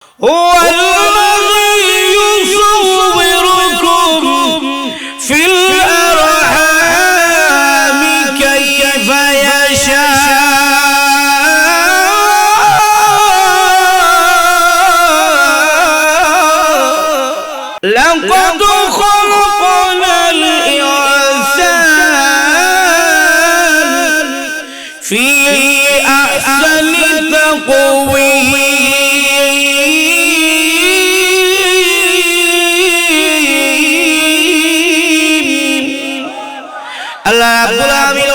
هو الذي يصوركم في الأرحام كيف يشاء لقد خلقنا الإنسان في أحسن تقويم আল্লাহ রাব্বুল আলামিন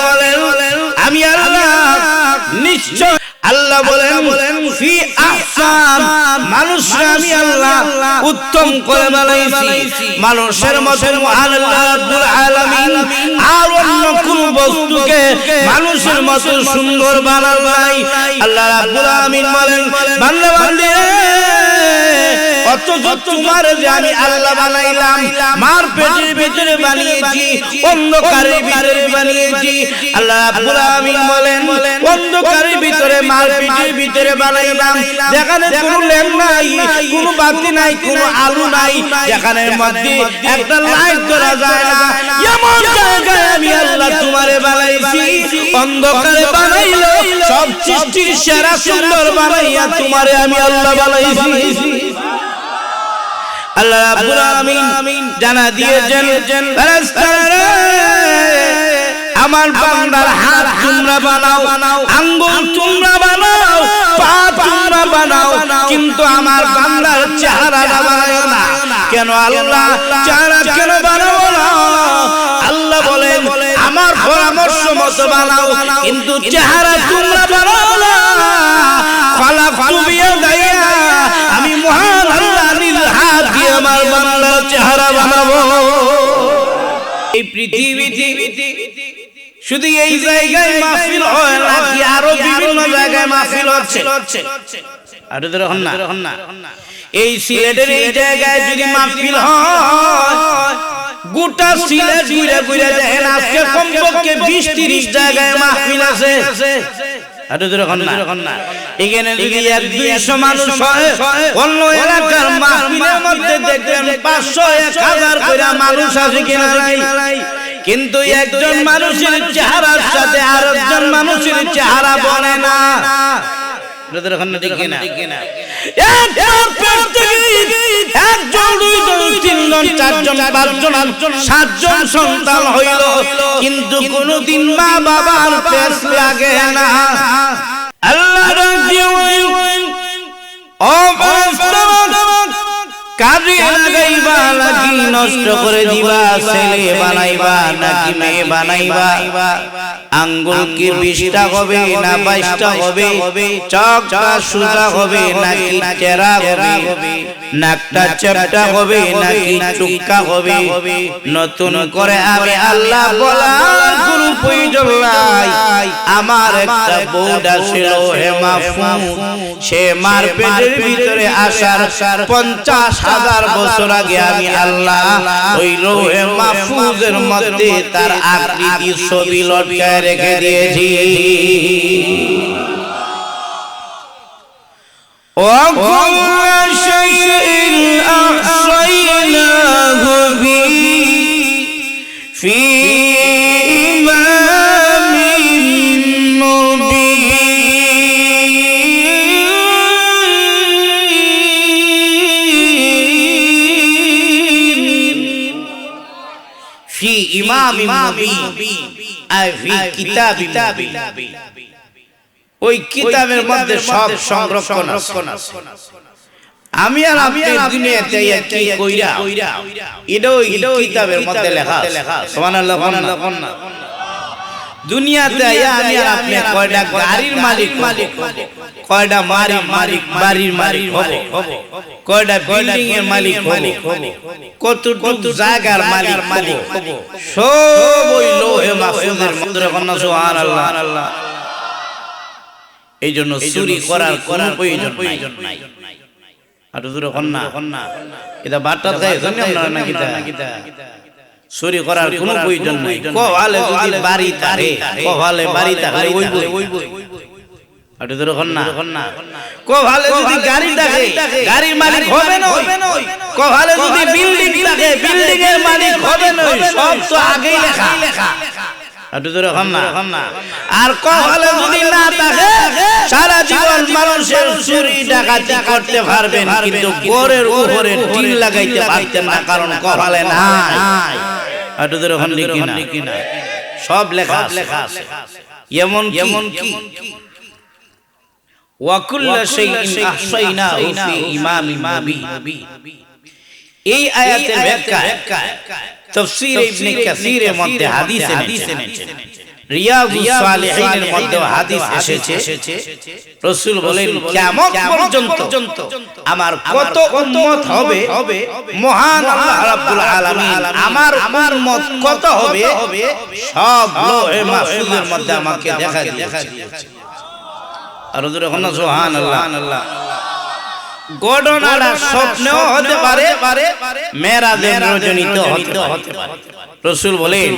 বলেন আমি আল্লাহ নিশ্চয় আল্লাহ বলেন ফি আহসান মানুষকে আমি আল্লাহ উত্তম করে বানাইছি মানুষের মতো মহান আল্লাহ রাব্বুল আলামিন আর অন্য কোন বস্তুকে মানুষের মতো সুন্দর বানান নাই আল্লাহ রাব্বুল আলামিন বলেন বান্দা বান্দি অথচ তোমার যে আমি আল্লাহ বানাইলাম মার পেটের ভিতরে বানিয়েছি অন্ধকারের ভিতরে বানিয়েছি আল্লাহ রাব্বুল আলামিন বলেন অন্ধকারের ভিতরে মার পেটের ভিতরে বানাইলাম যেখানে কোনো ল্যাম্প নাই কোনো বাতি নাই কোনো আলো নাই যেখানে মধ্যে একটা লাইট ধরা যায় না এমন জায়গায় আমি আল্লাহ তোমারে বানাইছি অন্ধকারে বানাইলো সব সৃষ্টির সেরা সুন্দর বানাইয়া তোমারে আমি আল্লাহ বানাইছি আল্লাহ রাব্বুল আলামিন জানা দিয়েছেন ফেরেশতারা আমার বান্দার হাত তোমরা বানাও আঙ্গুল তোমরা বানাও পা তোমরা বানাও কিন্তু আমার বান্দার চেহারাটা বানাও না কেন আল্লাহ চেহারা কেন বানাও না আল্লাহ বলেন আমার পরামর্শ মতো বানাও কিন্তু চেহারা তোমরা বানাও না খালাকতু বিয়াদাইয়া আমি মহান আল্লাহ নিজ হাত দিয়ে আমার বান্দার চেহারা বানাবো এই পৃথিবীতে শুধু এই জায়গায় মাহফিল হয় নাকি আরো বিভিন্ন জায়গায় মাহফিল হচ্ছে আরে দেখুন না এই সিলেটের এই জায়গায় যদি মাহফিল হয় গোটা সিলেট ঘুরে ঘুরে দেখেন আজকে কমপক্ষে 20-30 জায়গায় মাহফিল আছে আরে দেখুন না এখানে যদি 100-200 মানুষ হয় অন্য এলাকার মাহফিলের মধ্যে দেখবেন 500-1000 করে মানুষ আছে কিনা নাই কিন্তু একজন মানুষের চেহারার সাথে আরেকজন মানুষের চেহারা বনে না একজন 2জন 3জন 4জন 5জন 7জন সন্তান হইল কিন্তু কোনদিন মা বাবার পেশ লাগে না আল্লাহ কাজে লাগাইবা নাকি নষ্ট করে দিবা ছেলে বানাইবা নাকি মেয়ে বানাইবা আঙ্গুল কি 20টা হবে না 22টা হবে চোখটা সোজা হবে নাকি চেরা হবে নাকটা চ্যাপটা হবে নাকি চুক্কা হবে নতুন করে আমি আল্লাহ বলার কোনো প্রয়োজন নাই আমার একটা বউডা ছিল হে মাহফুজ সে মার পেটের ভিতরে আসার 50,000 বছর আগে আমি আল্লাহ ওই রূহে মাহফুজের মধ্যে তার আকৃতি ছবি লটকায় রেখে দিয়েছি ও কুল্লু শাইইন আহসাইনাহু ফি ইমামিন মুবিন ফি ইমামিন মুবিন আই ফি কিতাবিন মুবিন ওই কিতাবের মধ্যে সব সংরক্ষণ আছে আমি আর আপনি দুনিয়াতে কি কইরা এটাও কিতাবের মধ্যে লেখা সুবহানাল্লাহ না দুনিয়াতে আয়া আমি আর আপনি কয়টা গাড়ির মালিক কয়টা বাড়ির মালিক হব কয়টা বিল্ডিং এর মালিক হব কতটুকু জায়গার মালিক হব সব ওই লোহে মাহফুজের মধ্যে কন্না সুবহানাল্লাহ এই জন্য চুরি করার কোনো প্রয়োজন নাই আর দূরে কন্যা এটা বার্তা দেয় নাকি চুরি করার কোনো প্রয়োজন নাই কওয়ালে যদি বাড়ি থাকে কওয়ালে বাড়ি থাকে আটু ধরে না কোভালে যদি গাড়ি থাকে গাড়ির মালিক হবে না কোভালে যদি বিল্ডিং থাকে বিল্ডিং এর মালিক হবে না সব তো আগেই লেখা আটু ধরে না আর কোভালে যদি না থাকে সারা জীবন মানুষের চুরি ডাকাতি করতে পারবেন কিন্তু গোরের উপরে টিন লাগাইতে পারতেন না কারণ কোভালে নাই আটু ধরে কিনা সব লেখা আছে এমন কি وكل شيء احصيناه في امام مبين এই আয়াতের ব্যাখ্যা তাফসীর ইবনে কাসীরের মধ্যে হাদিস এনেছেন রিয়াদুস সালিহিনের মধ্যে হাদিস এসেছে রাসূল বলেন কিয়ামত পর্যন্ত আমার কত উম্মত হবে মহান আল্লাহ রাব্বুল আলামিন আমার উম্মত কত হবে সব লোহে মাহফুজের মধ্যে আমাকে দেখা দিয়েছে আর হুজুর এখন সুবহানাল্লাহ ঘটনাটা স্বপ্নেও হতে পারে মেরাজের রজনীতে হতে পারে রাসূল বলেন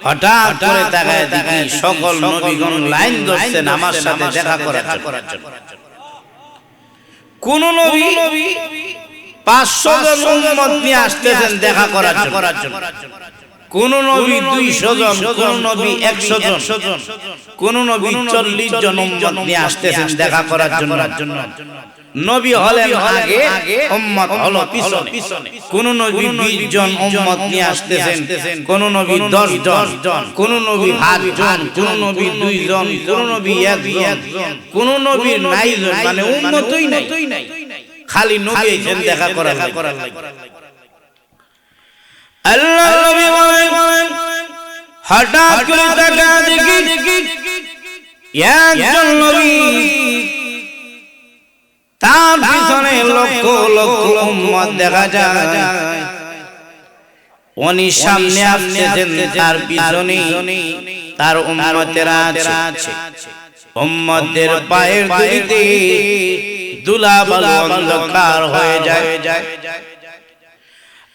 হঠাৎ করে তাকায় দেখি সকল নবীগণ লাইন ধরছেন আমার সাথে দেখা করার জন্য কোন নবী 500 জন উম্মত নিয়ে আসতেছেন দেখা করার জন্য কোন নবী 200 জন কোন নবী 100 জন কোন নবী 40 জন উম্মত নিয়ে আসতেছেন দেখা করার জন্য নবী হলেন আগে উম্মত হলো পিছনে কোন নবী 20 জন উম্মত নিয়ে আসতেছেন কোন নবী 10 জন কোন নবী 8 জন কোন নবী 2 জন কোন নবী 1 জন কোন নবীর নাই মানে উম্মতই নাই খালি নবী এসেছেন দেখা করার লাগি আল্লাহ নবী বলেন হঠাৎ করে দেখা দেখি একজন নবী তার পিছনে লক্ষ লক্ষ উম্মত দেখা যায় উনি সামনে আসছেন তার পিছনে তার উম্মতেরা আছে উম্মতের পায়ের ধুলিতে ধুলাবালু অন্ধকার হয়ে যায়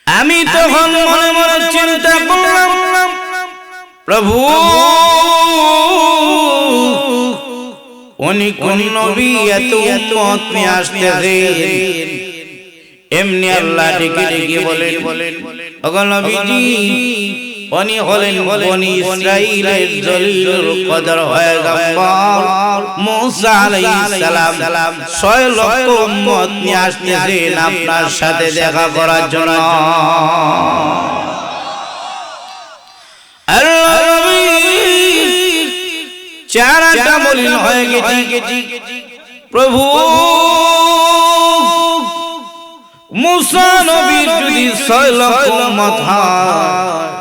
আমি তখন মনে মনে চিন্তা করলাম প্রভু উনি কোন নবী এত উম্মত নিয়ে আসতেছেন এমনি আল্লাহ ডেকে বলেন ওগো নবীজি উনি হলেন বনি ইসরাঈলের জলিলুল কদর পয়গম্বর মুসা আলাইহিস সালাম 6 লক্ষ উম্মত নিয়ে আসতেছেন আপনার সাথে দেখা করার জন্য আল্লাহ নবী চেহারাটা মলিন হয়ে গেছে প্রভু মুসা নবীর যদি 6 লক্ষ উম্মত হয়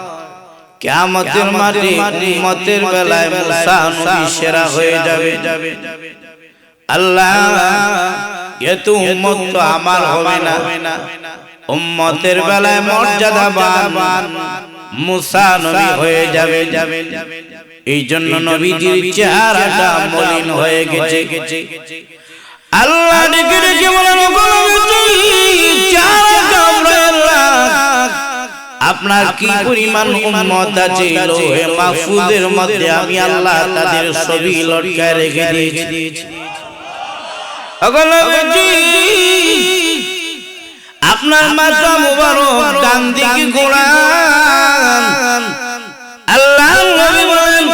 কিয়ামতের মাঠে উম্মতের বেলায় মুসা নবী সেরা হয়ে যাবে আল্লাহ এত উম্মত তো আমার হবে না উম্মতের বেলায় মর্যাদাবান মুসা নবী হয়ে যাবে এই জন্য নবীজির চেহারাটা মলিন হয়ে গেছে আল্লাহ ডেকে বলেন আপনার কি পরিমাণ উম্মত আছে লোহে মাহফুজের মধ্যে আমি আল্লাহ তাদের ছবি লটকায় রেখে দিয়েছি আপনার মাথা মুবারক ডান দিকে ঘোরান আল্লাহ নবী বলেন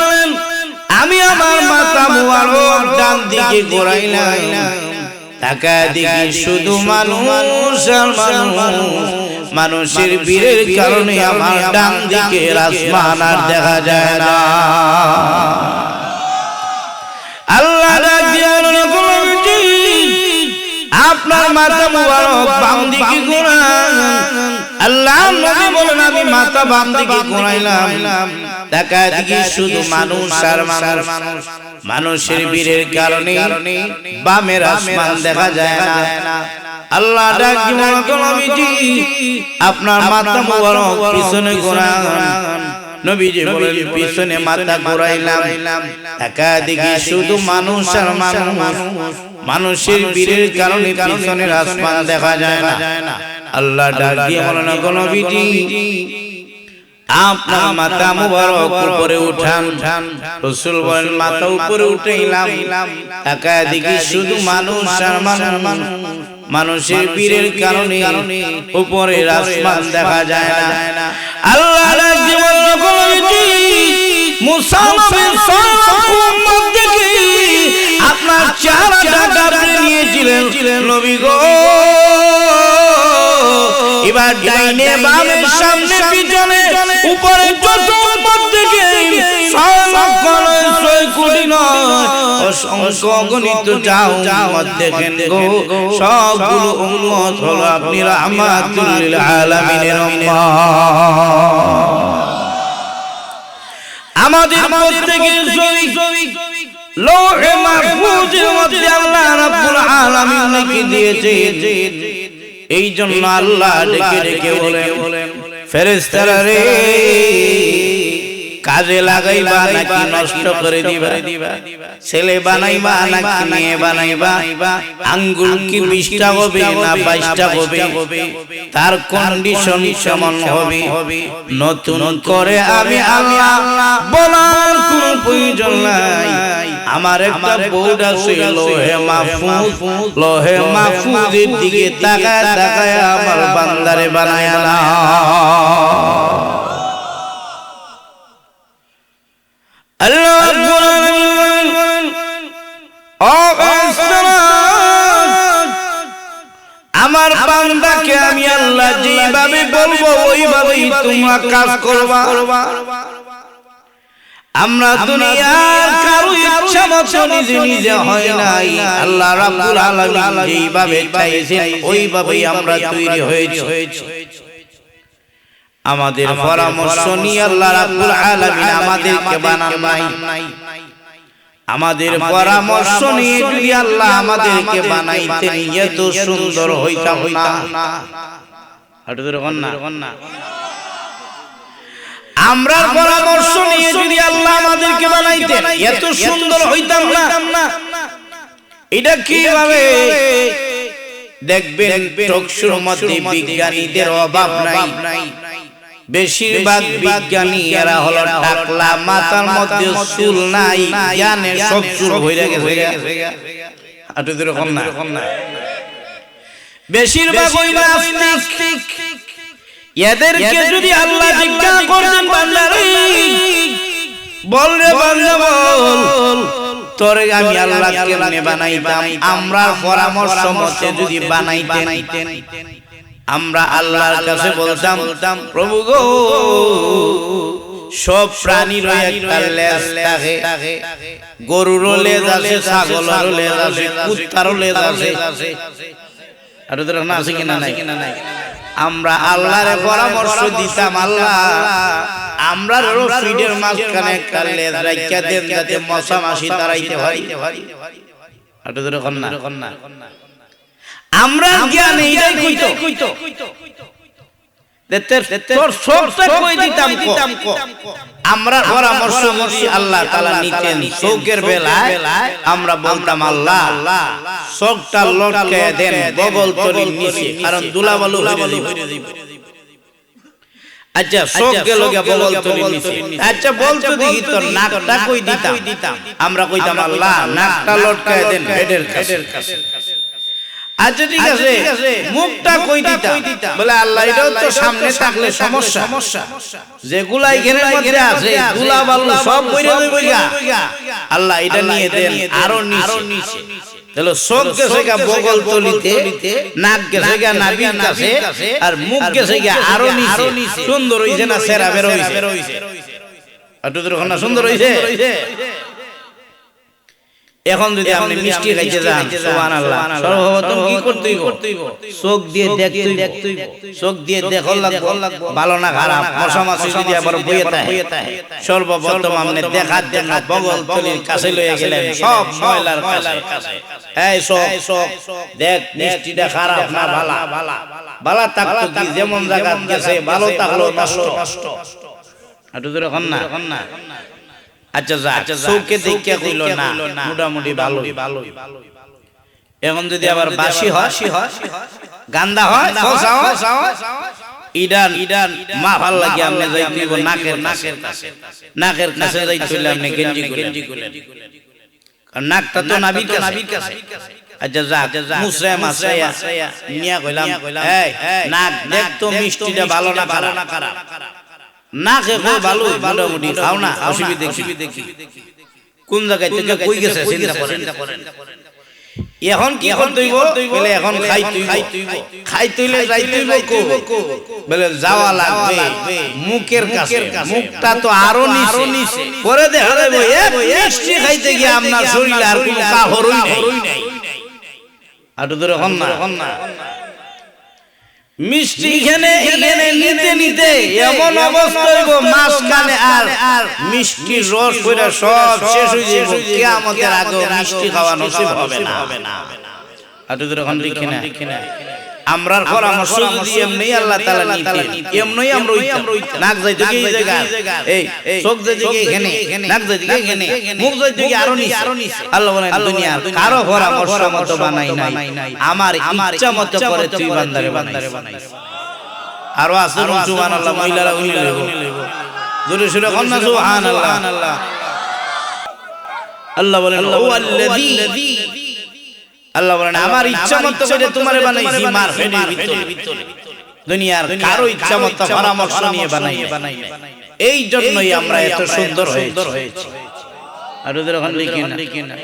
আমি আমার মাথা মুবারক ডান দিকে ঘোরাইলাম তাকায় দেখি শুধু মানুষ আর মানুষ মানুষের বীরের কারণে আমার ডান দিকে আসমান আর দেখা যায় না আল্লাহ আপনার মাথা মুবারক বাম দিকে ঘোরান আল্লাহ নবী বলেন আমি মাথা বাম দিকে ঘোরাইলাম তাকায় দেখি শুধু মানুষ আর মানুষ মানুষের বীরের কারণে বামের আসমান দেখা যায় না আল্লাহ ডাকি নবীজি আপনার মাথা মুবারক পিছনে ঘোরান নবীজি বলেন পিছনে মাথা ঘোরাইলাম তাকায় দেখি শুধু মানুষ আর মানুষ মানুষের বীরের কারণে পিছনের আসমান দেখা যায় না আল্লাহ ডাকি বলেন নবীজি আপনার মাথা মুবারক উপরে উঠান। রাসূল বলেন মাথা উপরে উঠাইলাম, তাকায় দেখি শুধু মানুষ আর মানুষ। মানুষের বীরের কারণে উপরে আসমান দেখা যায় না। আল্লাহ জীবন মুসা নবীর উম্মত দেখি আপনার চেহারাটা আপনি নিয়েছিলেন নবী গো। এবার ডাইনে বামে সামনে পিছনে উপরে যত উম্মত দেখি 6 লক্ষ 6 কোটি নয় অসংখ্য গণিত যাও উম্মত দেখেন গো। সবগুলো উম্মত হলো আপনি রাহমাতুল লিল আলামিনের উম্মত। আমাদের প্রত্যেকের ছবি লৌহে মাহফুজের মধ্যে আল্লাহ রাব্বুল আলামিন লিখে দিয়েছেন। এই জন্য আল্লাহ ডেকে ডেকে বলেন ফেরেশতারা রে, কাজে লাগাইবা নাকি নষ্ট করে দিবা? ছেলে বানাইবা নাকি মেয়ে বানাইবা? আঙ্গুল কি 20টা হবে না 22টা হবে? তার কন্ডিশন কেমন হবে? নতুন করে আমি আল্লাহ বলার কোনো প্রয়োজন নাই। আমার একটা বোর্ড আছে লোহে মাহফুজ, লোহে মাহফুজের দিকে তাকায় তাকায় আমার বান্দারে বানায় না। আল্লাহ রাব্বুল আলামিন আমার বান্দাকে আমি আল্লাহ যেভাবে বলবো ওইভাবেই তোমরা কাজ করবা। আমরা দুনিয়ার কারো ইচ্ছা মতো নিজে নিজে হয় নাই, আল্লাহ রাব্বুল আলামিন যেভাবে চাইছেন ওইভাবেই আমরা তৈরি হয়েছি। আমাদের পরামর্শ নিয়ে আল্লাহ রাব্বুল আলামিন আমাদেরকে বানান নাই। আমাদের পরামর্শ নিয়ে যদি আল্লাহ আমাদেরকে বানাইতেন এত সুন্দর হইতাম না। আমরা পরামর্শ নিয়ে যদি আল্লাহ আমাদেরকে বানাইতেন এত সুন্দর হইতাম না। এটা কিভাবে দেখবেন? টকশোর মধ্যে বিজ্ঞানীদের অভাব নাই। বেশিরভাগ বিজ্ঞানী এরা হলো টাকলা, মাথার মধ্যে চুল নাই, জ্ঞানের সব চুল হয়ে গেছে। বেশিরভাগ ওই নাস্তিক। এদেরকে যদি আল্লাহ জিজ্ঞাসা করতেন বান্দারে বল রে বান্দা বল তোরে আমি আল্লাহ কেমনে বানাইতাম, আমরা পরামর্শ মতে যদি বানাইতেন আমরা আল্লাহর কাছে বলতাম প্রভু গো সব প্রাণীর একটা লেজ থাকে, গরুর লেজ আছে, ছাগলের লেজ আছে, কুত্তার লেজ আছে। আর ওদের না আছে কিনা নাই? আমরা আল্লাহর পরামর্শ দিতাম আল্লাহ আমরা ফিডের মাঝখানে একটা লেজ রাখিয়া দেন যাতে মশা মাছি তাড়াইতে পারি। আর ওদের না আমরা জ্ঞান এইটাই কইতো তোর সবটা কই দিতাম কো আমরা পরামর্শ মতি আল্লাহ তাআলা নিতেন। শোকের বেলায় আমরা বলতাম আল্লাহ শোকটা লটকে দেন বগল তলির নিচে, কারণ দুলাবালু হয়ে যাবে। আচ্ছা শোক গেল গে বগল তলির নিচে। আচ্ছা বলতো দেখি তোর নাকটা কই দিতাম, আমরা কইতাম আল্লাহ নাকটা লটকে দেন হেডের কাছে। আচ্ছা ঠিক আছে মুখটা কই দিতাম, বলে আল্লাহ এটাও তো সামনে থাকলে সমস্যা, যেগুলা এখানের মধ্যে আছে দুলাবালু সব বইরে বইরা আল্লাহ এটা নিয়ে দেন আরো নিচে। তাহলে চোখ গেছে গা বগল তলিতে, নাক গেছে গা নাভির কাছে, আর মুখ গেছে গা আরো নিচে। সুন্দর হইছে না? সেরা বের হইছে। একটু দেখুন না সুন্দর হইছে। এখন যদি আপনি মিষ্টি খাইতে যান সুবহানাল্লাহ, সর্বপ্রথম কি করতে হইব? চোখ দিয়ে দেখতে হইব। চোখ দিয়ে দেখল লাগবো ভালো না খারাপ, মশা মাছি যদি আবার বইয়ে থাকে সর্বপ্রথম আপনি দেখার জন্য বগল তলির কাছে লয়ে গেলেন, সব ময়লার কাছে। এই চোখ দেখ মিষ্টিটা খারাপ না ভালো থাকতো কি যেমন জায়গা গেছে ভালো থাকলো নষ্ট। একটু ধরে হন না। আচ্ছা চোখে দেখে কইল না মোটামুটি ভালো। এখন যদি আবার বাসি হয় গান্দা হয় ইডান ইডান মা ভাল লাগে আপনি যাইতে হইব নাকের কাছে যাইতে হইলে আপনি গেঞ্জি খুলেন কারণ নাকটা তো নাভির কাছে আচ্ছা যা মুসরে মাসরায়া নিয়া কইলাম এই নাক দেখ তো মিষ্টিটা ভালো না খারাপ নাকে কই ভালো মোটামুটি খাও না অসুবিধা দেখি কোন জায়গায় থেকে কই গেছে চিন্তা করেন এখন কি করতে হইব বলে এখন খাইতেইলে যাইতেইব কো বলে যাওয়া লাগবে মুখের কাছে মুখটা তো আরো নিচে পরে দেখা যাবে মিষ্টি খাইতে গিয়ে আপনার শরীরে আর কোনো কাহরই নাই আটু ধরে হন না মিষ্টি এখানে নিতে এমন অবস্থা হইব মাঝখানে আর মিষ্টির রস কইরা সব শেষ হয়ে যাবে কিয়ামতের আগে মিষ্টি খাওয়া নসিব হবে না আটু ধরে হন ঠিক না আমরার পরামর্শ যদি এমনি আল্লাহ তাআলা নিতে এমনি আমরা নাক যাইতে কি জায়গা এই চোখ যাইতে কি এখানে নাক যাইতে কি এখানে মুখ যাইতে কি আরো নিচে আল্লাহ বলেন দুনিয়ার কারো পরামর্শ মত বানাই নাই আমার ইচ্ছা মত করে তুই বান্দারে বানাইছ আরো আছে সুবহানাল্লাহ মহিলারা উনি লইব জোরে সুরে কোন না সুবহানাল্লাহ আল্লাহ বলেন ওয়াল্লাযী আল্লাহ বলেন আমার ইচ্ছা মত করে তোমারে বানাইছি মার ভিতরে দুনিয়ার কারো ইচ্ছা মত পরামর্শ নিয়ে বানাই এই জন্যই আমরা এত সুন্দর হয়েছি আর ওদের ওখানে লিখি না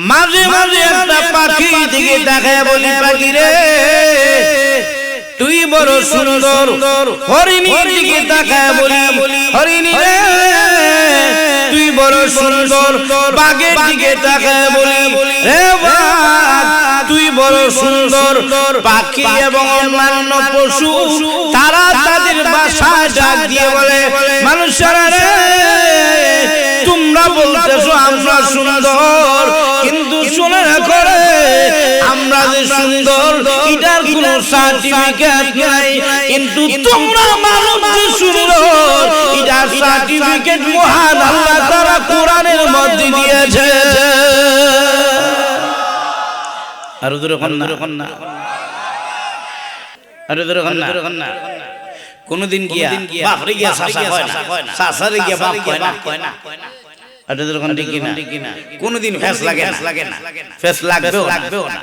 মাঝে একটা পাখি দিকে তাকায় বলি পাখি রে তুই বড় সুন্দর হরিণীর দিকে তাকায় বলি হরিণী রে তুই বড় সুন্দর বাঘের দিকে তাকায় বলি রে বাঘ তুই বড় সুন্দর পাখি এবং অন্যান্য পশু তারা তাদের ভাষায় ডাক দিয়ে বলে মানুষেরা রে তোমরা বলতেছো আমরা সুন্দর কিন্তু শুনে রাখো রে আমরা যে সুন্দর এটার কোনো সার্টিফিকেট নাই কিন্তু তোমরা মানব যে সুন্দর এটার সার্টিফিকেট মহান আল্লাহ তাআলা কোরআনের মধ্যে দিয়েছে আর দূরে কোন না আর দূরে কোন না কোনদিন গিয়া বাপরে গিয়া সাসা কয় না সাসারে গিয়া বাপ কয় না এটা যখন ঠিক না কোনদিন ফেস লাগে না ফেস লাগবেও না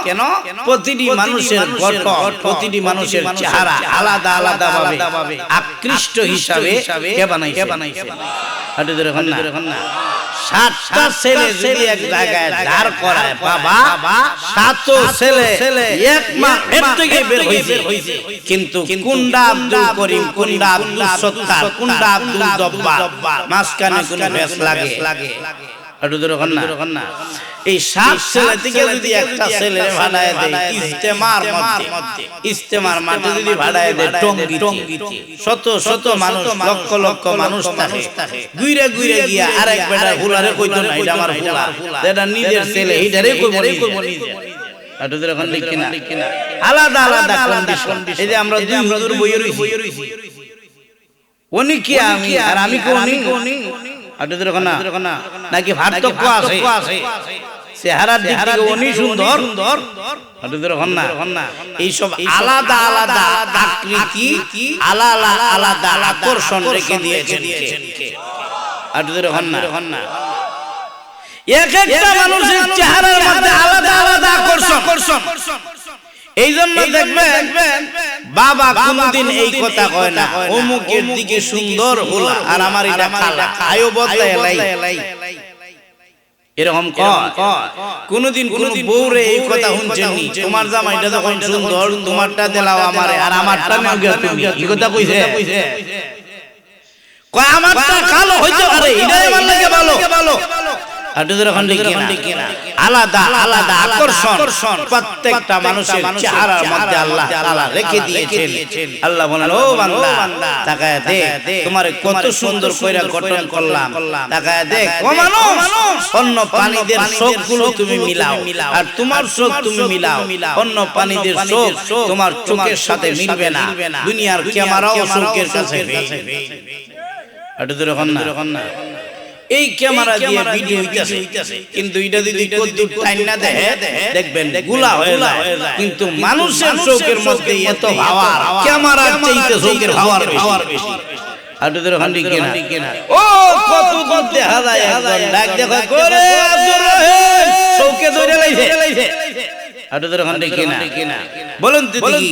কেন প্রতিটি মানুষের গঠন প্রতিটি মানুষের চেহারা আলাদা ভাবে আকৃষ্ট হিসাবে কে বানাইছে এটা যখন না 7টা ছেলে যদি এক জায়গায় দাঁড় করায় বাবা 7টো ছেলে এক মাস এর থেকে বের হইছে কিন্তু কুন্ডা আব্দুল করিম কুন্ডা আব্দুল সত্তার কুন্ডা আব্দুল জব্বার মাঝখানে কোন ফেস লাগে আটু যখন না এই 7 ছেলে থেকে যদি একটা ছেলে ভাড়ায় দেয় ইস্তেমার মাঠে যদি ভাড়ায় দেয় টঙ্গিতে শত মানুষ লক্ষ মানুষ থাকে গুইরে গিয়া আরেক বেটা হুলারে কইতো না এটা আমার হুলা এটা নিজের ছেলে এটারে কইবো নিজে আটু যখন লিখি না আলাদা কন্ডিশন এই যে আমরা দুই হুজুর বইয়ে রইছি উনি কি আমি কোনি আটু যখন না নাকি ভারতক্য আছে চেহারার দিক থেকে উনি সুন্দর আটু যখন না এই সব আলাদা আকৃতি আলাদা আকর্ষণ রেখে দিয়েছেন আটু যখন না একটা মানুষের চেহারার মধ্যে আলাদা আকর্ষণ এই জন্য দেখবেন বাবা কোনদিন এই কথা কয় না অমুকের দিকে সুন্দর হলা আর আমার এটা কালা আয়ো বদলাই এরকম কোনদিন কোন বউরে এই কথা শুনছেনি তোমার জামাইটা যখন সুন্দর তোমারটা দিলাও আমারে আর আমারটা নাও তুমি এই কথা কইছে কয় আমারটা কালো হইতে পারে এটাই আমার লাগে ভালো আলাদা আকর্ষণ প্রত্যেকটা মানুষের চেহারার মধ্যে আল্লাহ তাআলা রেখে দিয়েছেন আল্লাহ বলেন ও বান্দা তাকায় দেখ তোমারে কত সুন্দর কইরা গঠন করলাম তাকায় দেখ ও মানুষ অন্য প্রাণীদের চোখগুলো তুমি মিলাও আর তোমার চোখ তুমি মিলাও অন্য প্রাণীদের চোখ তোমার চোখের সাথে মিলবে না দুনিয়ার ক্যামেরাও চোখের কাছে এটা তো রকম না এই ক্যামেরা দিয়ে ভিডিও হইতাছে, কিন্তু এটা যদি কদ্দুর টাইম না দেখে দেখবেন গুলা হয়ে যায়। কিন্তু মানুষের চোখের মধ্যে এত হাওয়ার, ক্যামেরা চাইতে চোখের হাওয়ার বেশি। আটুদের হান্ডি কিনা ও কত দূর দেখা যায়, একজন ডাক দেখা করে আব্দুর রহিম চৌকে ধরে লাইছে। আটুদের হান্ডি কিনা বলেন তো দেখি,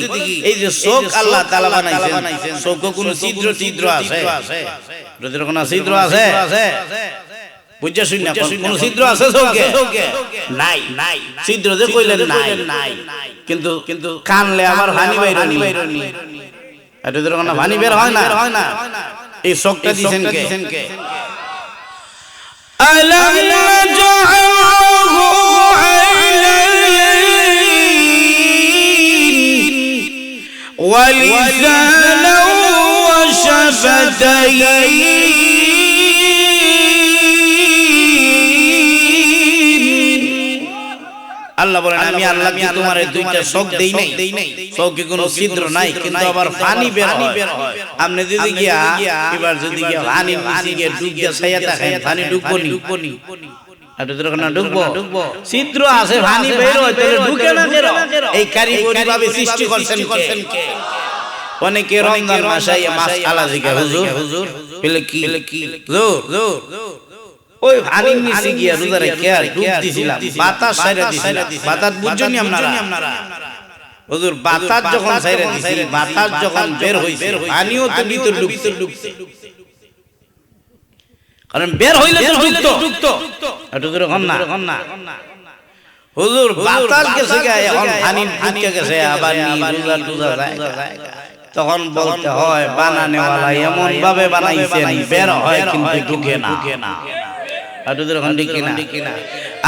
এই যে চোখ আল্লাহ তাআলা বানাইছেন, চোখে কোনো ছিদ্র আছে? আটুদের কোনো ছিদ্র আছে? বুঝা শুন না, কোন ছিদ্র আছে চোখে? নাই। ছিদ্র যে কইলেন নাই, কিন্তু কানলে আবার হানি বাইরনি। আটুদের কোনো হানি বের হয় না। এই চোখটা দিছেন কে? আলাম নাজআলহু আইনাইন ওয়া লিসানান ওয়া শাফাতাইন। আল্লাহ বলেন আমি আল্লাহ কি তোমার দুইটা চোখ দেই নাই? চোখে কোনো ছিদ্র নাই, কিন্তু আবার পানি বের হয়। আপনি যদি গিয়া এবার যদি গিয়া পানি নিচে গিয়ে ডুব দিয়া ছায়া থাকেন, পানি ডুববো নি? ডুববো। ছিদ্র আছে, পানি বের হয়, তাহলে ঢুকে না কেন? এই কারিগরি ভাবে সৃষ্টি করছেন কে? অনেকে রমজান মাসে মাছ আলা জিগা হুজুর বলে কি ওই পানির নিচে গিয়া রোজা রেখে ডুব দিছিলাম, বাতাস ছাইরা দিছিলাম। বাতাস বুঝছেন আপনারা? হুজুর বাতাস যখন ছাইরা দিছি, বাতাস যখন বের হইছে, পানিও তো ভিতর ঢুকছে, কারণ বের হইলে তো ঢুকতো। একটু করে কন না হুজুর, বাতাস গেছে গা, এখন পানি ঢুকে গেছে, আবার রোজা যায়। তখন বলতে হয় বানানেওয়ালা এমন ভাবে বানাইছেন বের হয় কিন্তু ঢুকে না। আটুদের হান্ডি কিনা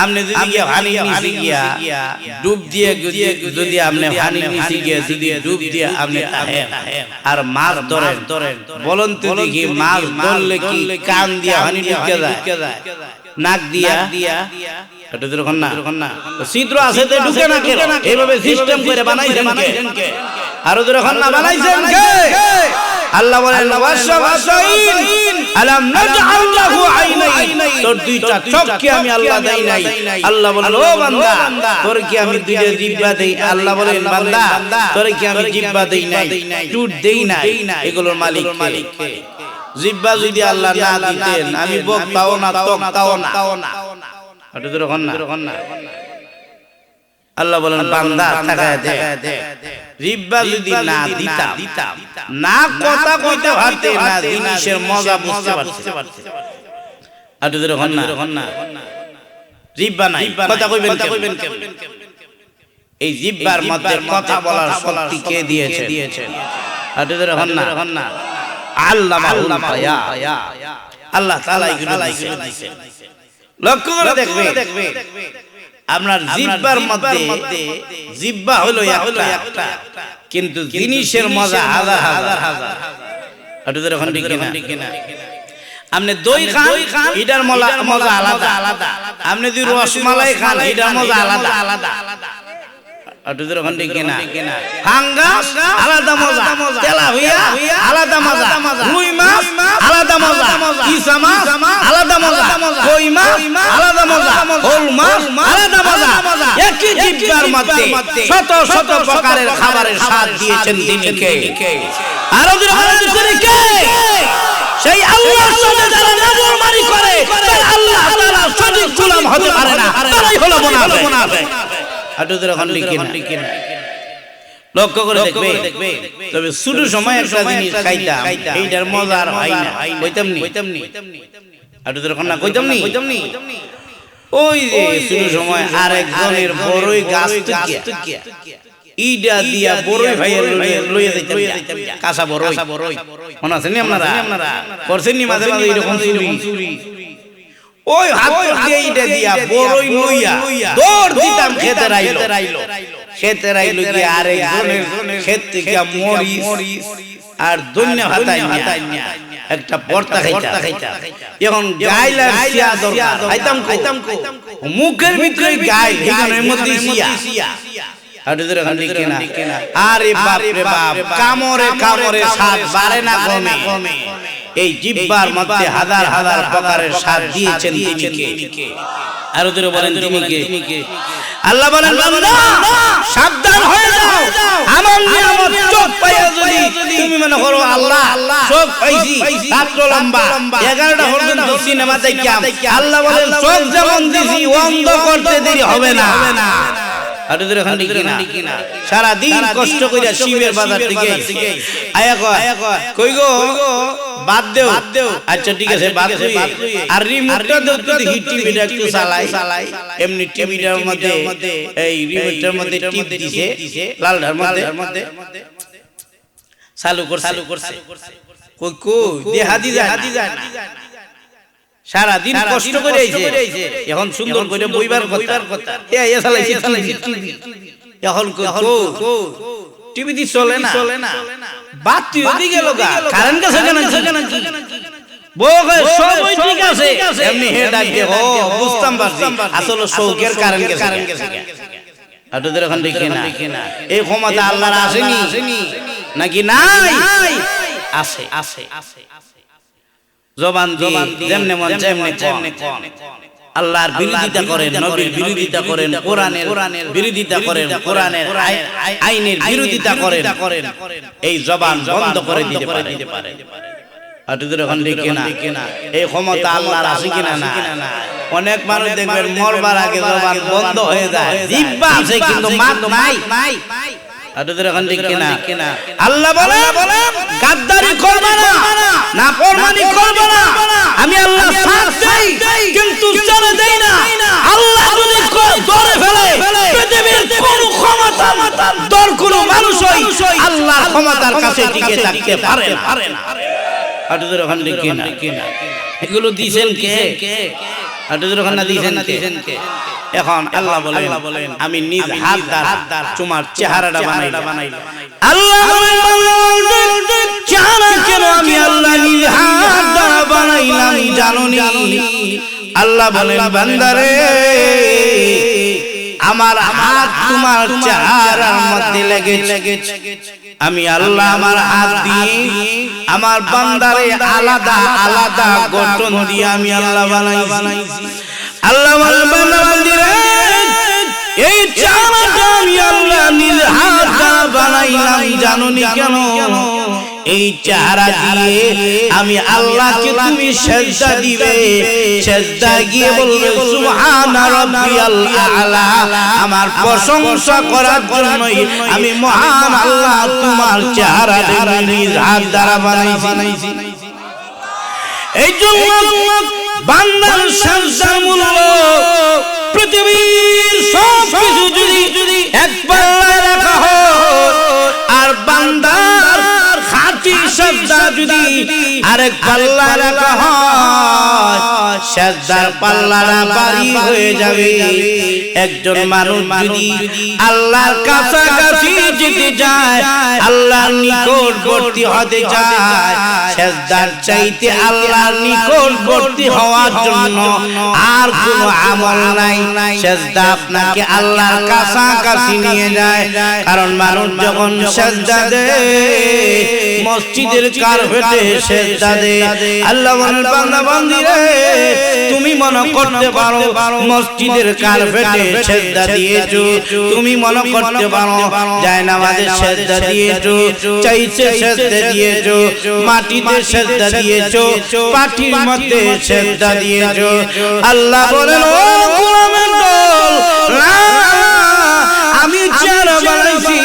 আপনি যদি গিয়া পানি নিচে গিয়া ডুব দিয়ে যদি আপনি পানি নিচে গিয়া যদি ডুব দিয়ে আপনি আর মাছ ধরেন, বলুন তো দেখি মাছ ধরলে কি কান দিয়া পানি ঢুকে যায়, নাক দিয়া? আটুদের না ছিদ্র আছে তো ঢুকে না কেন? এইভাবে সিস্টেম করে বানাইছেন কে? আর ওদের না বানাইছেন কে? আল্লাহ বলেন ওয়াশাফাতাইন আলাম নাজআল লাহু আইনাইন, তোর দুইটা চোখ কি আমি আল্লাহ দেই নাই? আল্লাহ বলেন ও বান্দা, তোর কি আমি দুইটা জিহ্বা দেই? আল্লাহ বলেন বান্দা, তোর কি আমি জিহ্বা দেই নাই, টুট দেই নাই? এগুলোর মালিক কে? জিহ্বা যদি আল্লাহ না দিতেন আমি বক্তাও না, তক্তাও না। আটুদের না আল্লাহ বলেন বান্দা তাকায় দে, জিহ্বা যদি না দিতাম, না কথা কইতে পারতে, না জিনিসের মজা বুঝতে পারতে। আটুদের না জিহ্বা নাই, কথা কইবেন কেমনে? এই জিহ্বার মধ্যে কথা বলার শক্তি কে দিয়েছে? আটুদের না আল্লামাহুল বায়ান, আল্লাহ তাআলা এগুলো দিয়েছে। লক্ষ্য করে দেখবে আপনার জিহ্বার মধ্যে, জিহ্বা হলো একটা, কিন্তু জিনিসের মজা হাজার। আটুদের কিনা আপনি দই খান, এটার মজা আলাদা। আপনি যদি রসমালাই খান, এটার মজা আলাদা। আটুদের কিনা ফাঙ্গাস আলাদা মজা, তেলাপিয়া আলাদা মজা, রুই মাছ আলাদা মজা, ইসা মাছ আলাদা মজা, কই মাছ আলাদা মজা, ওল মাছ আলাদা মজা। একই জিহ্বার মধ্যে শত প্রকারের খাবারের স্বাদ দিয়েছেন তিনি কে? আর ওদের কে? সেই আল্লাহর সাথে যারা নাফরমানি করে, তারা আল্লাহ তাআলার সঠিক গোলাম হতে পারে না, তারাই হলো মুনাফিক। আটুদের কিনা লক্ষ্য করে দেখবে। তবে শুরু সময় একটা জিনিস খাইতাম, এইটার মজা আর হয় না, কইতাম নি। আটুদের কইতাম নি ওই যে শুরু সময় আরেকজনের বড়ই গাছ থেকে ইডা দিয়া বড়ই ভাইয়ের লইয়া যাইতাম, কাঁচা বড়ই। মনে আছে নি আপনারা? করছেন নি মাঝে মাঝে এরকম চুরি? ওই হাত দিয়ে ইডা দিয়া বড়ই লইয়া দৌড় দিতাম, খেতে রাইলো গিয়ে আরেকজনের ক্ষেত থেকে মরিচ আর ধনিয়া ভাতাই একটা ভর্তা খাইতাম। এখন গাইলা সিয়া দরকার, খাইতাম মুখের ভিতরে গাই, এখানের মধ্যে সিয়া। আটুদের কিনা আরে বাপ রে বাপ, কামড়ে স্বাদ বাড়ে না কমে। এই জিহ্বার মধ্যে হাজার হাজার প্রকারের স্বাদ দিয়েছেন তিনি কে? আর ওদের বলেন তিনি কে? আল্লাহ বলেন বান্দা সাবধান হয়ে যাও, আমার নিয়ামত চোখ পাইয়া যদি তুমি মনে করো আল্লাহ চোখ পাইছি রাত্র লম্বা 11টা পর্যন্ত সিনেমা দেখিয়াম, আল্লাহ বলেন চোখ যেমন দিছি অন্ধ করতে দেরি হবে না। আর ওদের এখন ঠিক না সারা দিন কষ্ট কইরা শিবের বাজার থেকে আয়া কই গো বাদ দেও, আচ্ছা ঠিক আছে বাদ দেই, আর রিমোটটা যদি টিভিটা একটু চালাই, এমনি টিভিটার মধ্যে এই রিমোটটার মধ্যে টিপ দিছে লালটার মধ্যে চালু করছে কই দেহা দি যায় না, সারা দিন কষ্ট করে আইছে, এখন সুন্দর করে বইবার কথা এই চালাইছে এখন টিভি দি চলে না, বাতি ওদি গেল গা, কারেন্ট গেছে কেন বউকে সবই ঠিক আছে, এমনি হে ডাক দে ও বুঝতাম পারছি আসলে শৌকের কারেন্ট গেছে। আপনাদের এখন দেখি না এই ক্ষমতা আল্লাহর আসেনি নাকি নাই? আছে। জবান যেমনে মন যেমনে কোন আল্লাহর বিরোধিতা করেন, নবীর বিরোধিতা করেন, কোরআনের বিরোধিতা করেন, কোরআনের আইনের বিরোধিতা করেন, এই জবান বন্ধ করে দিতে পারে। আপনাদের এখন দেখি না এই ক্ষমতা আল্লাহর আছে কিনা না? অনেক মানুষ দেখবেন মরবার আগে জবান বন্ধ হয়ে যায়, জিহ্বা আছে কিন্তু মাত নাই। আপনাদের এখন দেখি না আল্লাহ বলেন গাদ্দারি করবে না, নাফরমানি করবে না, আমি আল্লাহ সাথ দেই কিন্তু ছেড়ে দেই না। আল্লাহ যদি ধরে ফেলে পৃথিবীর কোন ক্ষমতা দর কোন মানুষই আল্লাহর ক্ষমতার কাছে টিকে থাকতে পারে না। আপনাদের এখন দেখি না এগুলো দিবেন কে? আপনাদের ওখানে দিবেন কে? এখন আল্লাহ বলেন আমি নিজ হাত দ্বারা তোমার চেহারাটা বানাইলাম। আল্লাহ বলেন চেহারা কেন আমি আল্লাহ নিজ হাত দ্বারা বানাইলাম জানোনি? আল্লাহ বলেন বান্দারে আমার হাত তোমার চেহারার মধ্যে লেগেছে, আমি আল্লাহ আমার হাত দিয়ে আমার বান্দারে আলাদা আলাদা গঠন দিয়ে আমি আল্লাহ বানাইছি। আল্লাহ এই চেহারাটা আমি আল্লাহ নিজ হাত দ্বারা বানাইলাম জানোনি কেন? এই চেহারা দিয়ে আমি আল্লাহকে তুমি সেজদা দিবে, সেজদা গিয়ে বলবে সুবহানা রাব্বিয়াল আ'লা, আমার প্রশংসা করার জন্যই আমি মহান আল্লাহ তোমার চেহারা নিজ হাত দ্বারা বানাইছি। এই জন্য বান্দার সেজদার মূল্য পৃথিবীর সব কিছু যদি একবার রাখা হয়, আর বান্দার খাঁটি সেজদা যদি আরেক পাল্লা রাখা হয়, সেজদার পাল্লাটা ভারী হয়ে যাবে। একজন মানুষ যদি আল্লাহর কাছাকাছি যেতে যায়, আল্লাহর নিকটবর্তী হতে চায়, সেজদার চাইতে আল্লাহর নিকটবর্তী হওয়ার জন্য আর কোনো আমল নাই। সেজদা আপনাকে আল্লাহর কাছাকাছি নিয়ে যায়, কারণ মানুষ যখন সেজদা দেয় মসজিদের কার্পেটে সেজদা দেয়। আল্লাহ বলেন বান্দা বান্দি রে তুমি মনে করতে পারো মসজিদের কার্পেটে সেজদা দিয়েছো, তুমি মনে করতে পারো জায়নামাজে সেজদা দিয়েছো, চাইতে সেজদা দিয়েছো, মাটিতে সেজদা দিয়েছো, পাটির মধ্যে সেজদা দিয়েছো। আল্লাহ বলেন ও গোলামের দল, আমি চেহারা বানাইছি,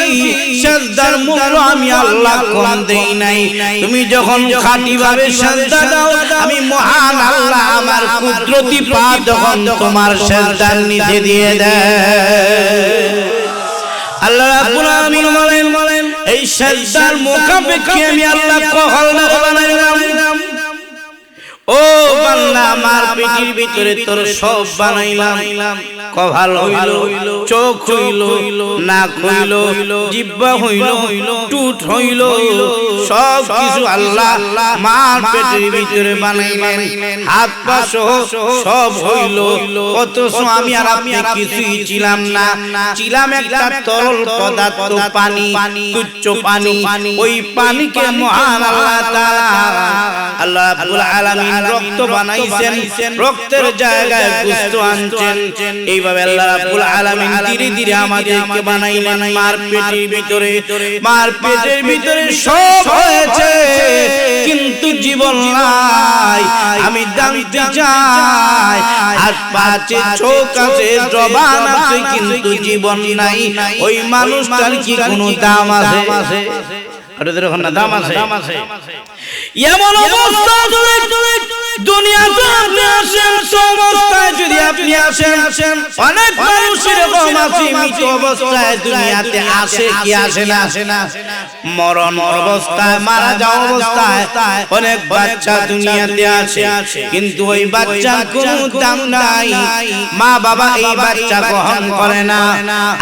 সেজদার মূল্য আমি আল্লাহ কম দেই নাই। তুমি যখন খাঁটি ভাবে সেজদা দাও, আমি মহান আল্লাহ আমার কুদরতি পা যখন তোমার সেজদার নিচে দিয়ে দেয়। আল্লাহ রাব্বুল আলামিন বলেন এই সেজদার মুখাপেক্ষী আমি আল্লাহ কখনো বানাইলাম। ও বান্দা আমার পেটের ভিতরে তোর সব বানাইলাম, কপাল হইল, চোখ হইল, নাক হইল, জিহ্বা হইল, টুট হইল, সব কিছু আল্লাহ মার পেটের ভিতরে বানাইলেন। হাত পা সহ সব হইল, অথচ আমি আর আপনি কিছুই ছিলাম না, ছিলাম একটা তরল পদার্থ, পানি, তুচ্ছ পানি। ওই পানিকে মহান আল্লাহ তাআলা আল্লাহ রাব্বুল আলামিন রক্ত বানাইছেন, রক্তের জায়গায় গোশত আনছেন। এইভাবে আল্লাহ রাব্বুল আলামিন ধীরে ধীরে আমাদেরকে বানাইলেন মার পেটের ভিতরে। মার পেটের ভিতরে সব হয়েছে, কিন্তু জীবন নাই। আমি জানতে চাই, হাত পা আছে, চোখ আছে, জবান আছে, কিন্তু জীবন নাই। ওই মানুষটার কি কোনো দাম আছে? দাম আছে? এমন অবস্থা দুনিয়াতে আপনি আসেন, অবস্থায় যদি আপনি আসেন, অনেক মানুষ এরকম আছে মৃত অবস্থায় দুনিয়াতে আসে কি আসে না, মরণ অবস্থায়, মারা যাওয়া অবস্থায় অনেক বাচ্চা দুনিয়াতে আছে, কিন্তু ওই বাচ্চার কোনো দাম নাই। মা বাবা এই বাচ্চা গ্রহণ করে না,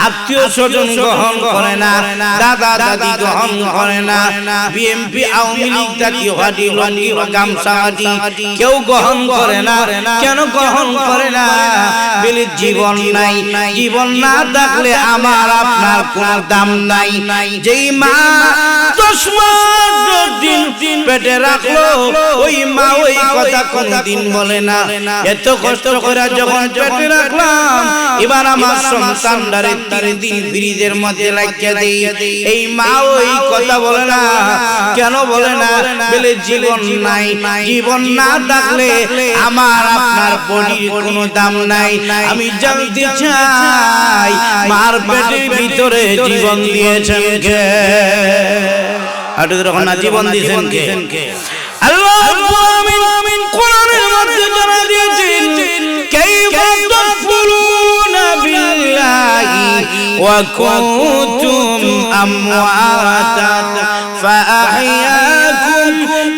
আত্মীয় স্বজন গ্রহণ করে না, দাদা দাদি গ্রহণ করে না, বিএনপি আওয়ামী লীগ জাতীয় পার্টি লঙ্গি গামছা কেউ গ্রহণ করে না। কেন গ্রহণ করে না? বলে জীবন নাই। জীবন না থাকলে আমার আপনার কোনো দাম নাই। যেই মা 10 মাস 10 দিন পেটে রাখলো, ওই মা ওই কথা কোনদিন বলে না, এত কষ্ট করে যখন পেটে রাখলাম, এবার আমার সন্তানটারে 3 দিন ফ্রিজের মধ্যে লাগিয়ে দেই, এই মা ওই কথা বলে না। কেন বলে না? বলে জীবন নাই। জীবন না থাকলে আমার আপনার বডির কোনো দাম নাই। আমি জানতে চাই, মার পেটের ভিতরে জীবন দিয়েছেন কে? আটু যখন না জীবন দিয়েছেন কে? আল্লাহ আমিন কোরআনের মধ্যে জানা দিয়েছেন, কাইফা তাকফুরুনা বিল্লাহি ওয়া কুনতুম আমওয়াতা ফাআহইয়াকুম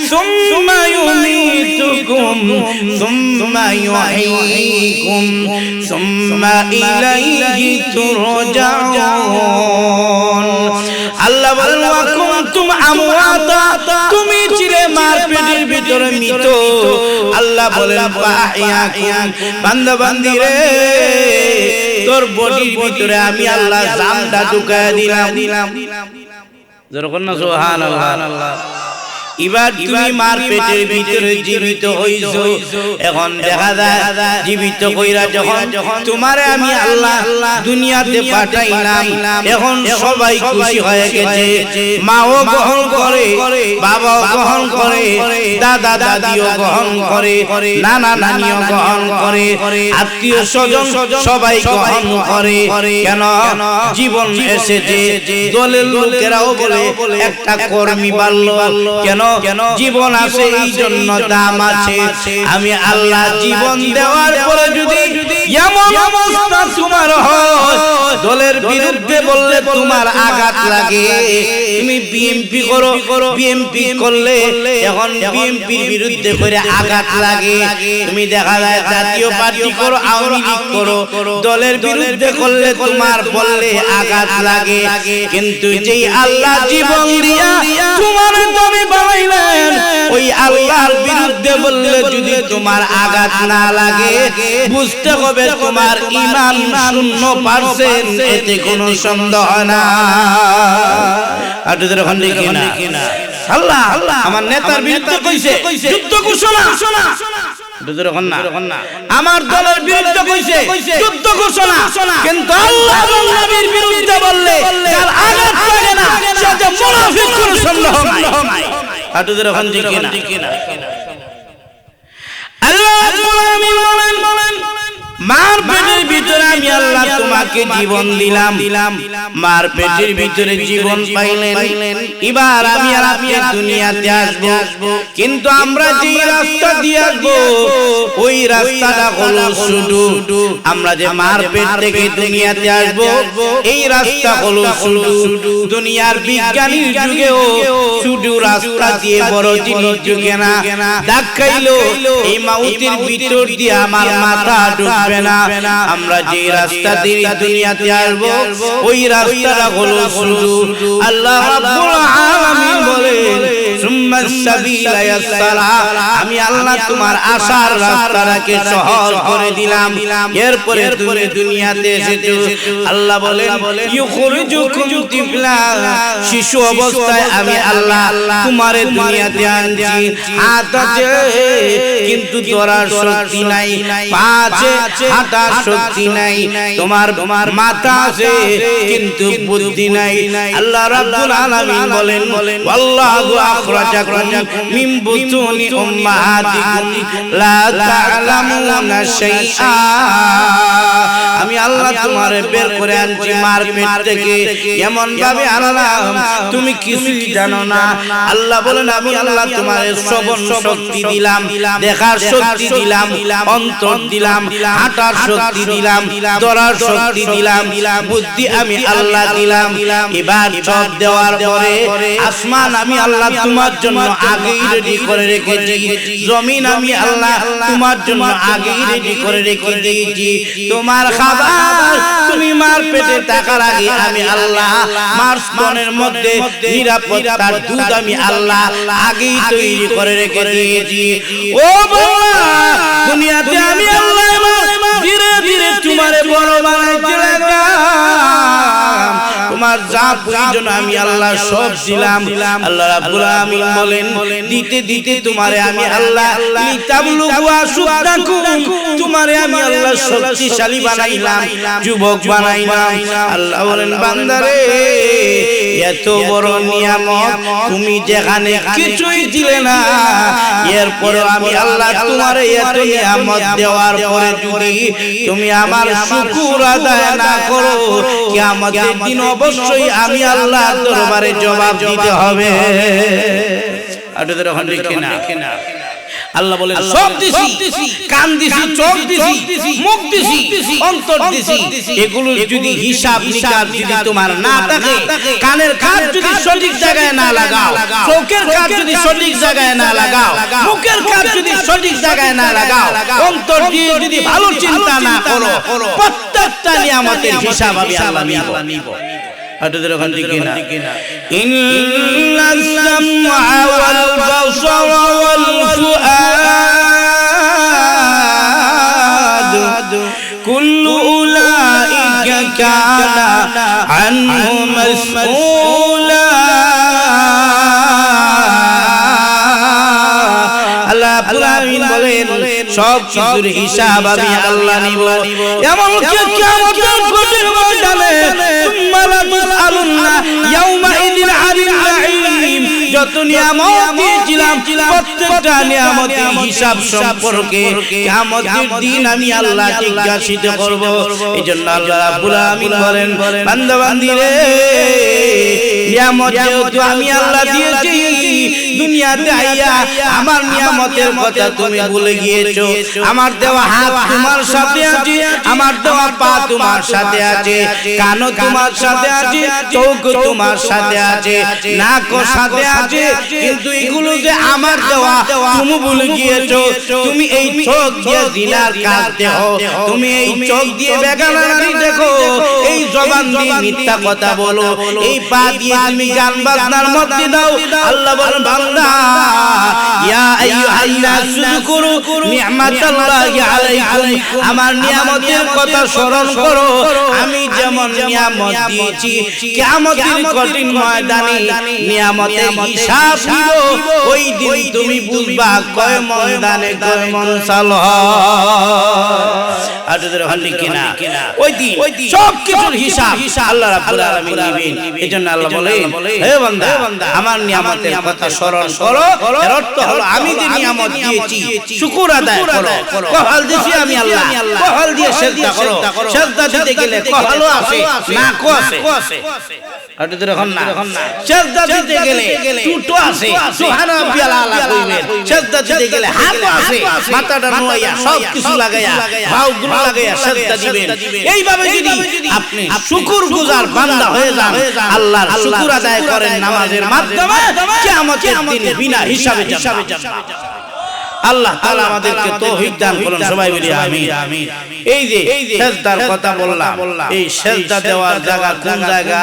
সুম্মা يميتكم ثم يحييكم ثم إليه ترجعون আল্লাহ বলেন ওয়া কুনতুম আমওয়াতা, তুমি ছিলে মার পেটের ভিতরে মৃত। আল্লাহ বলেন ফাআহইয়াকুম, বান্দা বান্দি রে, তোর বডির ভিতরে আমি আল্লাহ জানটা ঢুকায় দিলাম। যখন না সুবহানাল্লাহ। এবার তুমি মার পেটের ভিতরে জীবিত হইছো। এখন দেখা যায় জীবিত কইরা যখন তোমারে আমি আল্লাহ দুনিয়াতে পাঠাইলাম, এখন সবাই খুশি হয়ে গেছে। মাও গ্রহণ করে, বাবাও গ্রহণ করে, দাদা দাদিও গ্রহণ করে, নানা নানিও গ্রহণ করে, আত্মীয় স্বজন সবাই গ্রহণ করে। কেন? জীবন এসেছে। দলের লোকেরাও বলে একটা কর্মী বাড়লো। কেন? জীবন আছে, এই জন্য দাম আছে। আমি আল্লাহ জীবন দেওয়ার পরে যদি এমন অবস্থা তোমার হয়, দলের বিরুদ্ধে বললে তোমার আঘাত লাগে, তুমি বিএনপি করো, বিএনপি করলে এখন বিএনপির বিরুদ্ধে করে আঘাত লাগে। তুমি দেখা যায় জাতীয় পার্টি করো, আওয়ামী লীগ করো, দলের বিরুদ্ধে করলে তোমার বললে আঘাত লাগে। কিন্তু যেই আল্লাহ জীবন দিয়া তোমার দমে বানাইলেন, ওই আল্লাহর বিরুদ্ধে বললে যদি তোমার আঘাত না লাগে, বুঝতে হবে তোমার ঈমান 0%, এতে কোনো সন্দেহ না। আটুদের ওখানে কিনা আল্লাহ আমার নেতার বিরুদ্ধে কইছে যুদ্ধ ঘোষণা, আমার দলের বিরুদ্ধে কইছে যুদ্ধ ঘোষণা, কিন্তু আল্লাহ এবং নবীর বিরুদ্ধে বললে যার আঘাত লাগে না, সে যে মুনাফিক, কোনো সন্দেহ নাই। আটুদের ওখানে কিনা আল্লাহ বলেন, মার পেটের ভিতরে আমি আল্লাহ তোমাকে জীবন দিলাম। মার পেটের ভিতরে জীবন পাইলেন, এবার আমি আর আপনি দুনিয়াতে আসবো। কিন্তু আমরা যে রাস্তা দিয়ে আসবো, ওই রাস্তাটা হলো শুধু, আমরা যে মার পেট থেকে দুনিয়াতে আসবো, এই রাস্তা হলো শুধু। দুনিয়ার বিজ্ঞানীর যুগেও শুধু রাস্তা দিয়ে বড় জিনিস যুগে না, দেখাইলো এই মাউতের ভিতর দিয়ে আমার মাথা ঢুকবে ঢুকবে না। আমরা যে রাস্তা দিয়ে দুনিয়াতে আসব ওই রাস্তাটা হলো শুধু আল্লাহ রাব্বুল আলামিন বলেন সুম্মা সাবিলা ইয়াসসারা, আমি আল্লাহ তোমার আসার রাস্তাটাকে সহজ করে দিলাম। এরপরে তুমি দুনিয়াতে এসেছো, আল্লাহ বলেন ইউখরিজুকুম তিফলা, শিশু অবস্থায় আমি আল্লাহ তোমারে দুনিয়াতে আনছি। হাত আছে কিন্তু ধরার শক্তি নাই, পা আছে হাঁটার শক্তি নাই, তোমার মাথা আছে কিন্তু বুদ্ধি নাই। আল্লাহ রাব্বুল আলামিন বলেন ওয়াল্লাহু আখরাজাকুম মিন বুতুনি উম্মাহাতিকুম লা তা'লামুনা শাইআ, আমি আল্লাহ তোমারে বের করে আনছি মার পেট থেকে, এমন ভাবে আনলাম তুমি কিছুই জানো না। আল্লাহ বলেন আমি আল্লাহ তোমারে শ্রবণ শক্তি দিলাম, দেখার শক্তি দিলাম, অন্তর দিলাম, হাঁটার শক্তি দিলাম, ধরার শক্তি দিলাম, বুদ্ধি আমি আল্লাহ দিলাম। এবার সব দেওয়ার পরে আসমান আমি আল্লাহ তোমার জন্য আগেই রেডি করে রেখেছি, জমিন আমি আল্লাহ তোমার জন্য আগেই রেডি করে রেখে দিয়েছি। তোমার খাবার তুমি মার পেটে থাকার আগে আমি আল্লাহ মার স্তনের মধ্যে নিরাপত্তার দুধ আমি আল্লাহ আগেই তৈরি করে রেখে দিয়েছি। ও বাবা, দুনিয়াতে আমি আল্লাহ ধীরে ধীরে তোমারে বড় বানাইতে লাগলাম, তোমার যা প্রয়োজন আমি আল্লাহ সব দিলাম। আল্লাহ রাব্বুল আলামিন বলেন দিতে দিতে তোমারে আমি আল্লাহ লিতাবলুগু আশুদ্দাকুম, তোমারে আমি আল্লাহ শক্তিশালী বানাইলাম, যুবক বানাইলাম। আল্লাহ বলেন বান্দারে এত বড় নিয়ামত তুমি যেখানে কিছুই দিলে না, এরপরে আমি আল্লাহ তোমারে এত নিয়ামত দেওয়ার পরে যদি তুমি আমার শুকর আদায় না করো, কিয়ামতের দিন অবশ্যই আমি আল্লাহর দরবারে জবাব দিতে হবে। আপনাদের ওখানে কিনা আল্লাহ বলেন সব দিছি, কান দিছি, চোখ দিছি, মুখ দিছি, অন্তর দিছি, এগুলো যদি হিসাব নিকাশ যদি তোমার না থাকে, কানের কাজ যদি সঠিক জায়গায় না লাগাও, চোখের কাজ যদি সঠিক জায়গায় না লাগাও, মুখের কাজ যদি সঠিক জায়গায় না লাগাও, অন্তর দিয়ে যদি ভালো চিন্তা না করো, প্রত্যেকটা নিয়ামতের হিসাব আমি আল্লাহ নিব। আপনাদের ওখান থেকে না ইন্নাস সামআ ওয়াল বাসারা ওয়াল ফুআদ কুল্লু উলাইকা কানা আনহু মাসউলা, আল্লাহ রাব্বুল আলামিন বলেন সব কিছুর হিসাব আমি আল্লাহ নিব। এমন কি কিয়ামতের কঠিন ময়দানে যত নিয়ামত দিয়েছিলাম প্রত্যেকটা নিয়ামতের হিসাব সম্পর্কে কিয়ামতের দিন আমি আল্লাহ জিজ্ঞাসিত করব। এজন্য আল্লাহ রাব্বুল আলামিন বলেন বান্দা বান্দিরে নিয়ামত যেহেতু আমি আল্লাহ দিয়েছি, দুনিয়াতে আইয়া আমার নিয়ামতের কথা তুমি ভুলে গিয়েছো। আমার দেওয়া হাত তোমার সাথে আছে, আমার দেওয়া পা তোমার সাথে আছে, কান তোমার সাথে আছে, চোখ তোমার সাথে আছে, নাক সাথে আছে, কিন্তু এগুলো যে আমার দেওয়া তুমি ভুলে গিয়েছো। তুমি এই চোখ দিয়ে জিনার কাজ দেখো, তুমি এই চোখ দিয়ে বেগানা নারী দেখো, এই জবান দিয়ে মিথ্যা কথা বলো, এই পা দিয়ে তুমি গান বাজনার মধ্যে দাও। আল্লাহ বলেন বান্দা ইয়া আইয়ুহান নাস যুকুরু নি'মাতাল্লাহি আলাইকুম, আমার নিয়ামতের কথা স্মরণ করো। আমি যেমন নিয়ামত দিয়েছি কিয়ামতের কঠিন ময়দানে নিয়ামতের হিসাব নিব, ওই দিন তুমি বুঝবা কয় ময়দানে কয় মন সাল হয়। আপনাদের ওখানে কিনা ওই দিন সব কিছুর হিসাব আল্লাহ রাব্বুল আলামিন নেবেন। এজন্য আল্লাহ বলেন হে বান্দা আমার নিয়ামতের কথা স্মরণ করো। এর অর্থ হলো আমি যে নিয়ামত দিয়েছি শুকর আদায় করো। কহাল দিয়েছি আমি আল্লাহ, কহাল দিয়ে সিজদা করো। সিজদা দিতে গেলে কহালও আছে, নাকও আছে। আপনাদের এখন না সিজদা দিতে গেলে টুটো আছে, সুবহান রাব্বিয়াল আলা কইবেন। সিজদা দিতে গেলে হাতও আছে, মাথাটা নোয়া সব কিছু লাগায়া ভাউগুলো লাগায়া সিজদা দিবেন। এইভাবে যদি আপনি শুকরগুজার বান্দা হয়ে যান, আল্লাহর শুকর আদায় করেন নামাজের মাধ্যমে, কিয়ামতের দিন বিনা হিসাবে যাবেন। আল্লাহ তাআলা আমাদেরকে তৌফিক দান করুন সবাই বলি আমিন। এই যে সিজদার কথা বললাম, এই সিজদা দেওয়ার জায়গা কোন জায়গা?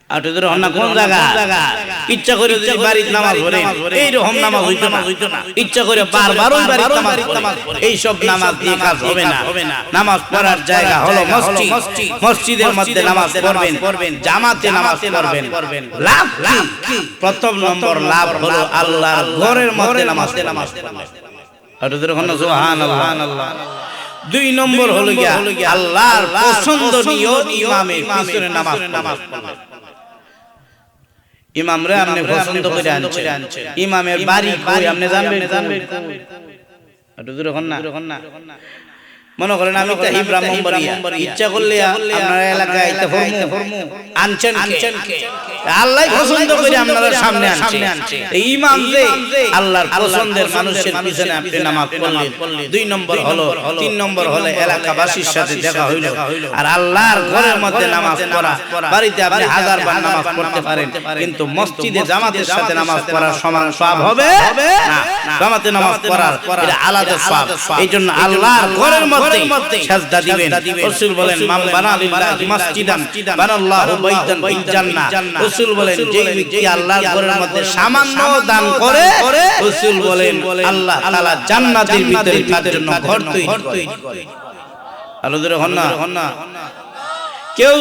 আটুদের হন্না কোন জায়গা? ইচ্ছা করে যদি বাড়িতে নামাজ পড়ে এই রকম নামাজ হইতো না, ইচ্ছা করে বারবার ওই বাড়িতে নামাজ পড়ে এই সব নামাজ দিয়ে কাজ হবে না। নামাজ পড়ার জায়গা হলো মসজিদ। মসজিদের মধ্যে নামাজ পড়বেন, জামাতে নামাজ পড়বেন। লাভ কি? প্রথম নম্বর লাভ হলো আল্লাহর ঘরের মধ্যে নামাজ পড়বেন। আটুদের হন্না সুবহানাল্লাহ। 2 নম্বর হলো গিয়া আল্লাহর পছন্দনীয় ইমামের পিছনে নামাজ পড়বেন। ইমামরে আপনি পছন্দ করে আনছেন, ইমামের বাড়ি কই আপনি জানবেন? একটু দূরে হন না। মনে করেন আমি তাহি ব্রাহ্মণবাড়িয়া, ইচ্ছা করলে আপনার এলাকায় আনছেন কে? আল্লাহ পছন্দ করে আপনাদের সামনে আনছে। এই ইমাম যে আল্লাহর পছন্দের মানুষের পিছনে আপনি নামাজ পড়লেন 2 নম্বর হলো। 3 নম্বর হলো এলাকাবাসীর সাথে দেখা হইল। আর আল্লাহর ঘরের মধ্যে নামাজ পড়া, বাড়িতে আপনি 1000 বার নামাজ পড়তে পারেন, কিন্তু মসজিদে জামাতের সাথে নামাজ পড়ার সমান সওয়াব হবে না। জামাতে নামাজ পড়ার এটা আলাদা সওয়াব। এইজন্য আল্লাহর ঘরের মধ্যে সাজদা দিবেন। রাসূল বলেন মান বানা লিল্লাহি মাসজিদান বানাল্লাহু বাইতান ফিল জান্নাহ। রাসূল বলেন যে ব্যক্তি আল্লাহর ঘরের মধ্যে সামান্য দান করে, রাসূল বলেন আল্লাহ তাআলা জান্নাতের ভিতরে তার জন্য ঘর তৈরি করে। আল্লাহ হন না। কেউ